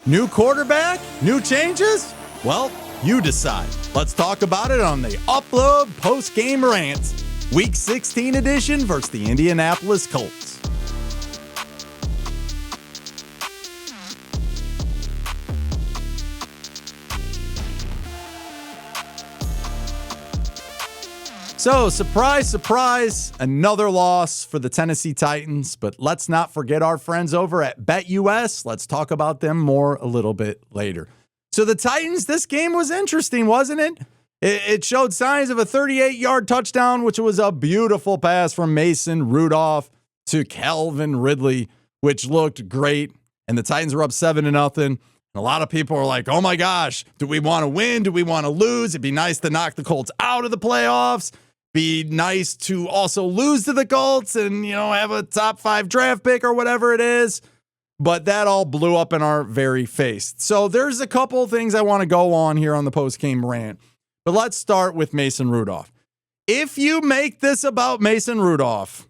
New quarterback? New changes? Well, you decide. Let's talk about it on the Upload Post-Game Rant, Week 16 edition versus the Indianapolis Colts. So, surprise, surprise, another loss for the Tennessee Titans, but let's not forget our friends over at BetUS. Let's talk about them more a little bit later. So the Titans, this game was interesting, wasn't it? It showed signs of a 38-yard touchdown, which was a beautiful pass from Mason Rudolph to Calvin Ridley, which looked great. And the Titans were up 7-0. And a lot of people are like, oh my gosh, do we want to win? Do we want to lose? It'd be nice to knock the Colts out of the playoffs. Be nice to also lose to the Colts and, have a top 5 draft pick or whatever it is. But that all blew up in our very face. So there's a couple of things I want to go on here on the post-game rant. But let's start with Mason Rudolph. If you make this about Mason Rudolph,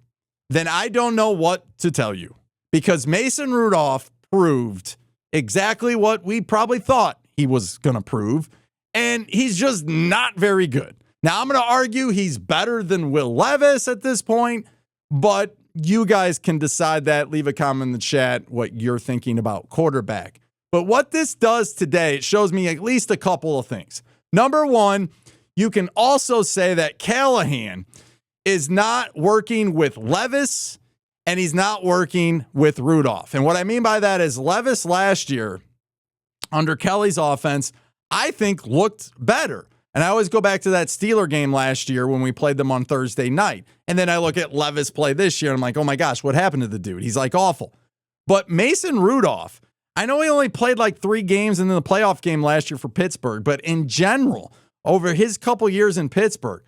then I don't know what to tell you. Because Mason Rudolph proved exactly what we probably thought he was going to prove. And he's just not very good. Now, I'm going to argue he's better than Will Levis at this point, but you guys can decide that. Leave a comment in the chat what you're thinking about quarterback. But what this does today, it shows me at least a couple of things. Number one, you can also say that Callahan is not working with Levis and he's not working with Rudolph. And what I mean by that is Levis last year under Kelly's offense, I think looked better. And I always go back to that Steeler game last year when we played them on Thursday night. And then I look at Levis play this year and I'm like, oh my gosh, what happened to the dude? He's like awful. But Mason Rudolph, I know he only played like 3 games in the playoff game last year for Pittsburgh. But in general, over his couple years in Pittsburgh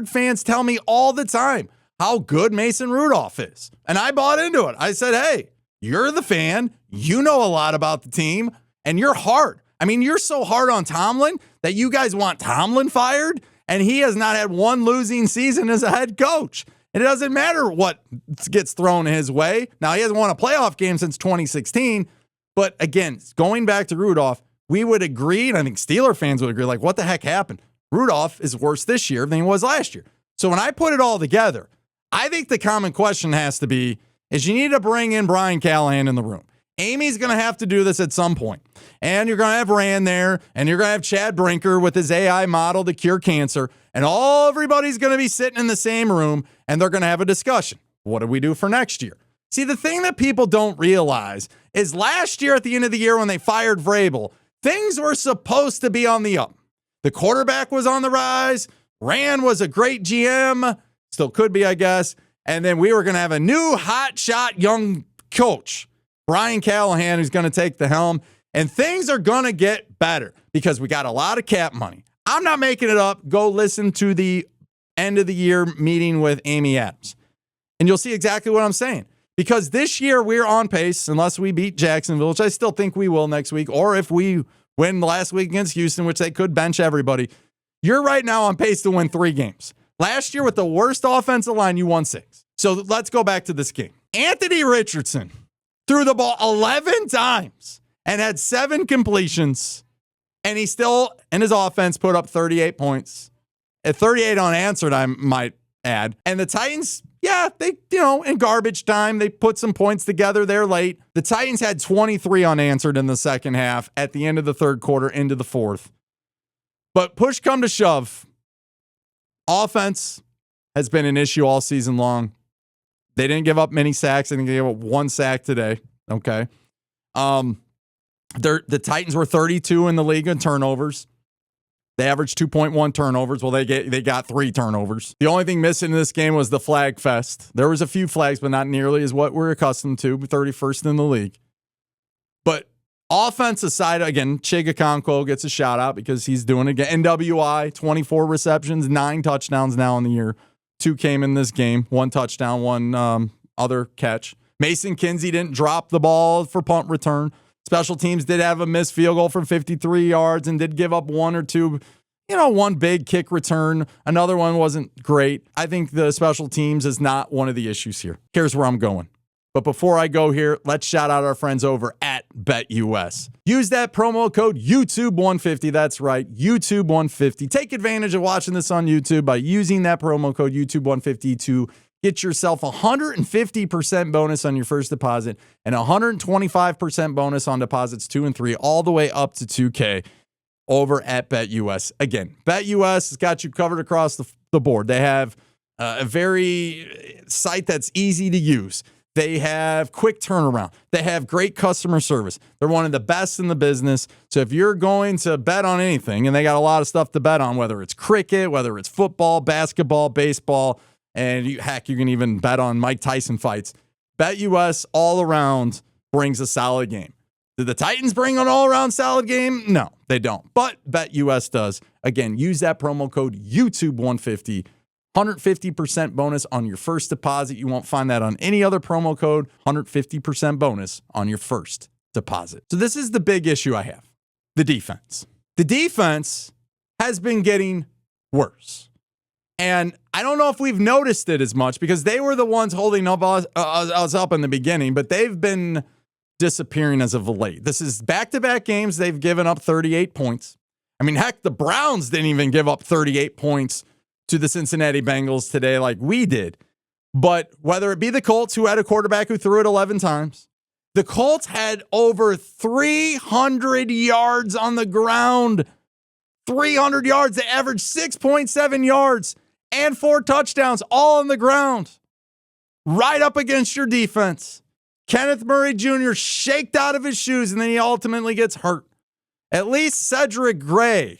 fans tell me all the time how good Mason Rudolph is. And I bought into it. I said, hey, you're the fan. You know a lot about the team and you're hard. I mean, you're so hard on Tomlin that you guys want Tomlin fired, and he has not had one losing season as a head coach. And it doesn't matter what gets thrown his way. Now, he hasn't won a playoff game since 2016, but again, going back to Rudolph, we would agree, and I think Steeler fans would agree, like, what the heck happened? Rudolph is worse this year than he was last year. So when I put it all together, I think the common question has to be, is you need to bring in Brian Callahan in the room. Amy's going to have to do this at some point. And you're going to have Rand there, and you're going to have Chad Brinker with his AI model to cure cancer, and everybody's going to be sitting in the same room, and they're going to have a discussion. What do we do for next year? See, the thing that people don't realize is last year at the end of the year when they fired Vrabel, things were supposed to be on the up. The quarterback was on the rise. Rand was a great GM. Still could be, I guess. And then we were going to have a new hotshot young coach, Brian Callahan, who's going to take the helm, and things are going to get better because we got a lot of cap money. I'm not making it up. Go listen to the end of the year meeting with Amy Adams, and you'll see exactly what I'm saying. Because this year we're on pace, unless we beat Jacksonville, which I still think we will next week, or if we win last week against Houston, which they could bench everybody. You're right now on pace to win 3 games. Last year with the worst offensive line, you won 6. So let's go back to this game. Anthony Richardson threw the ball 11 times and had 7 completions, and he still, in his offense, put up 38 points. At 38 unanswered, I might add. And the Titans, yeah, they, in garbage time, they put some points together there late. The Titans had 23 unanswered in the second half at the end of the third quarter into the fourth. But push come to shove, offense has been an issue all season long. They didn't give up many sacks. I think they gave up 1 sack today. Okay. The Titans were 32 in the league in turnovers. They averaged 2.1 turnovers. Well, they got 3 turnovers. The only thing missing in this game was the flag fest. There was a few flags, but not nearly as what we're accustomed to. 31st in the league. But offense aside, again, Chigakonko gets a shout out because he's doing it again. NWI, 24 receptions, 9 touchdowns now in the year. 2 came in this game. 1 touchdown, 1 other catch. Mason Kinsey didn't drop the ball for punt return. Special teams did have a missed field goal from 53 yards and did give up 1 or 2, 1 big kick return. Another one wasn't great. I think the special teams is not one of the issues here. Here's where I'm going. But before I go here, let's shout out our friends over at BetUS. Use that promo code YouTube150. That's right, YouTube150. Take advantage of watching this on YouTube by using that promo code YouTube150 to get yourself 150% bonus on your first deposit and 125% bonus on deposits 2 and 3, all the way up to $2K over at BetUS. Again, BetUS has got you covered across the board. They have a very site that's easy to use. They have quick turnaround. They have great customer service. They're one of the best in the business. So if you're going to bet on anything, and they got a lot of stuff to bet on, whether it's cricket, whether it's football, basketball, baseball, and you can even bet on Mike Tyson fights. BetUS all around brings a solid game. Do the Titans bring an all-around solid game? No, they don't. But BetUS does. Again, use that promo code YouTube150. 150% bonus on your first deposit. You won't find that on any other promo code. 150% bonus on your first deposit. So this is the big issue I have. The defense. The defense has been getting worse. And I don't know if we've noticed it as much because they were the ones holding up us up in the beginning, but they've been disappearing as of late. This is back-to-back games. They've given up 38 points. I mean, heck, the Browns didn't even give up 38 points to the Cincinnati Bengals today like we did. But whether it be the Colts, who had a quarterback who threw it 11 times, the Colts had over 300 yards on the ground. 300 yards. They averaged 6.7 yards and 4 touchdowns, all on the ground. Right up against your defense. Kenneth Murray Jr. shaked out of his shoes, and then he ultimately gets hurt. At least Cedric Gray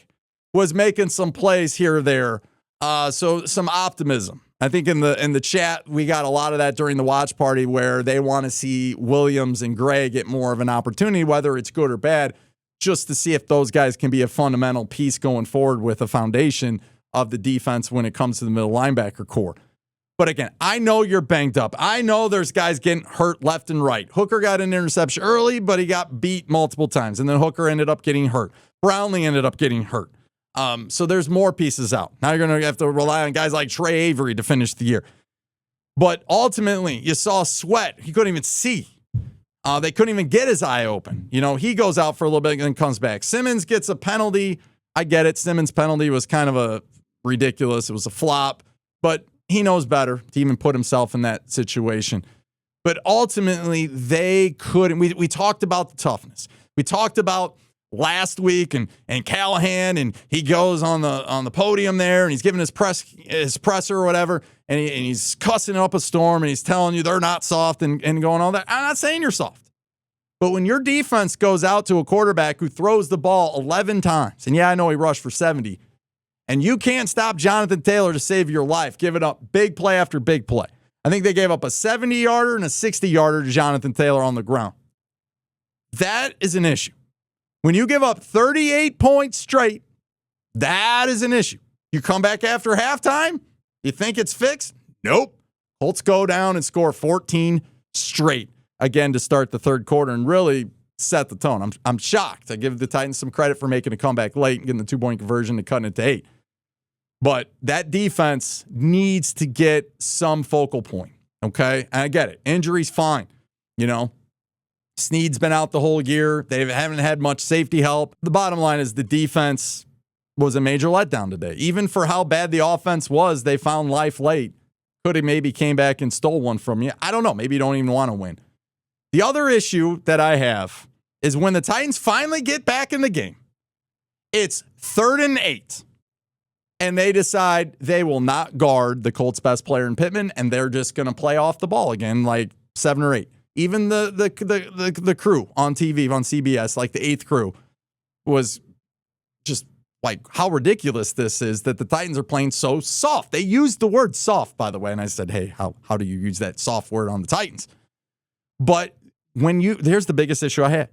was making some plays here or there. So some optimism. I think in the chat, we got a lot of that during the watch party where they want to see Williams and Gray get more of an opportunity, whether it's good or bad, just to see if those guys can be a fundamental piece going forward with a foundation of the defense when it comes to the middle linebacker core. But again, I know you're banged up. I know there's guys getting hurt left and right. Hooker got an interception early, but he got beat multiple times. And then Hooker ended up getting hurt. Brownlee ended up getting hurt. So there's more pieces out. Now you're going to have to rely on guys like Trey Avery to finish the year. But ultimately, you saw Sweat. He couldn't even see. They couldn't even get his eye open. You know, he goes out for a little bit and then comes back. Simmons gets a penalty. I get it. Simmons' penalty was kind of a ridiculous. It was a flop. But he knows better to even put himself in that situation. But ultimately, they couldn't. We talked about the toughness. We talked about last week and Callahan, and he goes on the podium there and he's giving his presser or whatever, and he's cussing up a storm and he's telling you they're not soft and going all that. I'm not saying you're soft. But when your defense goes out to a quarterback who throws the ball 11 times, and yeah, I know he rushed for 70, and you can't stop Jonathan Taylor to save your life, giving up big play after big play. I think they gave up a 70-yarder and a 60-yarder to Jonathan Taylor on the ground. That is an issue. When you give up 38 points straight, that is an issue. You come back after halftime, you think it's fixed? Nope. Colts go down and score 14 straight again to start the third quarter and really set the tone. I'm shocked. I give the Titans some credit for making a comeback late and getting the 2-point conversion and cutting it to 8. But that defense needs to get some focal point, okay? And I get it. Injuries, fine. You know, Snead's been out the whole year. They haven't had much safety help. The bottom line is the defense was a major letdown today. Even for how bad the offense was, they found life late. Could have maybe came back and stole one from you. I don't know. Maybe you don't even want to win. The other issue that I have is when the Titans finally get back in the game, it's 3rd and 8. And they decide they will not guard the Colts' best player in Pittman, and they're just going to play off the ball again, like 7 or 8. Even the crew on TV, on CBS, like the 8th crew, was just like how ridiculous this is that the Titans are playing so soft. They used the word soft, by the way, and I said, hey, how do you use that soft word on the Titans? But here's the biggest issue I had.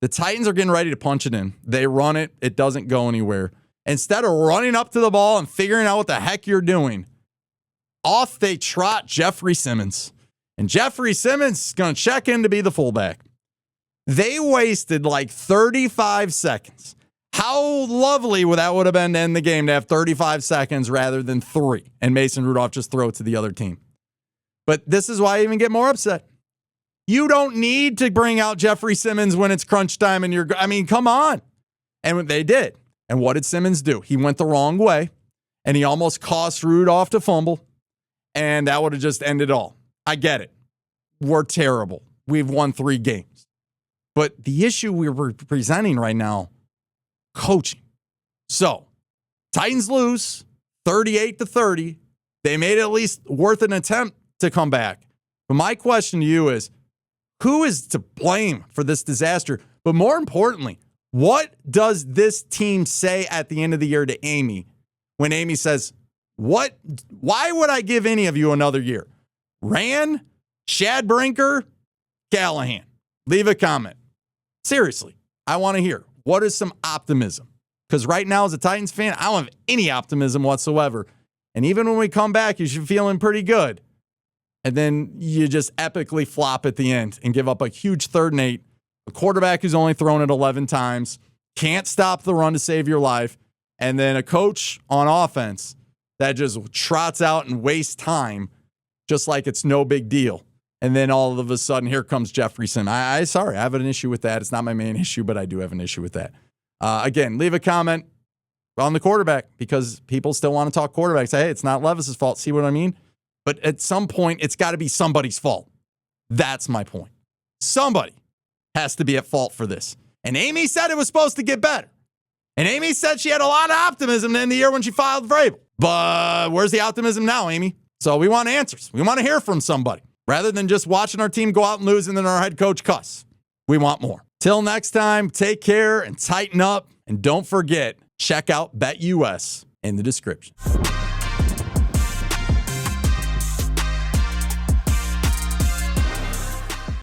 The Titans are getting ready to punch it in. They run it. It doesn't go anywhere. Instead of running up to the ball and figuring out what the heck you're doing, off they trot Jeffrey Simmons. And Jeffrey Simmons is going to check in to be the fullback. They wasted like 35 seconds. How lovely that would have been to end the game to have 35 seconds rather than 3. And Mason Rudolph just throw it to the other team. But this is why I even get more upset. You don't need to bring out Jeffrey Simmons when it's crunch time and come on. And they did. And what did Simmons do? He went the wrong way, and he almost caused Rudolph to fumble, and that would have just ended all. I get it. We're terrible. We've won 3 games. But the issue we're presenting right now, coaching. So, Titans lose 38-30. They made it at least worth an attempt to come back. But my question to you is, who is to blame for this disaster? But more importantly, what does this team say at the end of the year to Amy when Amy says, why would I give any of you another year? Rand, Shad Brinker, Callahan. Leave a comment. Seriously, I want to hear. What is some optimism? Because right now, as a Titans fan, I don't have any optimism whatsoever. And even when we come back, you should be feeling pretty good. And then you just epically flop at the end and give up a huge 3rd and 8. A quarterback who's only thrown it 11 times, can't stop the run to save your life, and then a coach on offense that just trots out and wastes time just like it's no big deal. And then all of a sudden, here comes Jeffrey Simmons. Sorry, I have an issue with that. It's not my main issue, but I do have an issue with that. Again, leave a comment on the quarterback because people still want to talk quarterback. Say, hey, it's not Levis's fault. See what I mean? But at some point, it's got to be somebody's fault. That's my point. Somebody has to be at fault for this. And Amy said it was supposed to get better. And Amy said she had a lot of optimism in the year when she filed for Vrabel. But where's the optimism now, Amy? So we want answers. We want to hear from somebody. Rather than just watching our team go out and lose and then our head coach cuss. We want more. Till next time, take care and tighten up. And don't forget, check out BetUS in the description.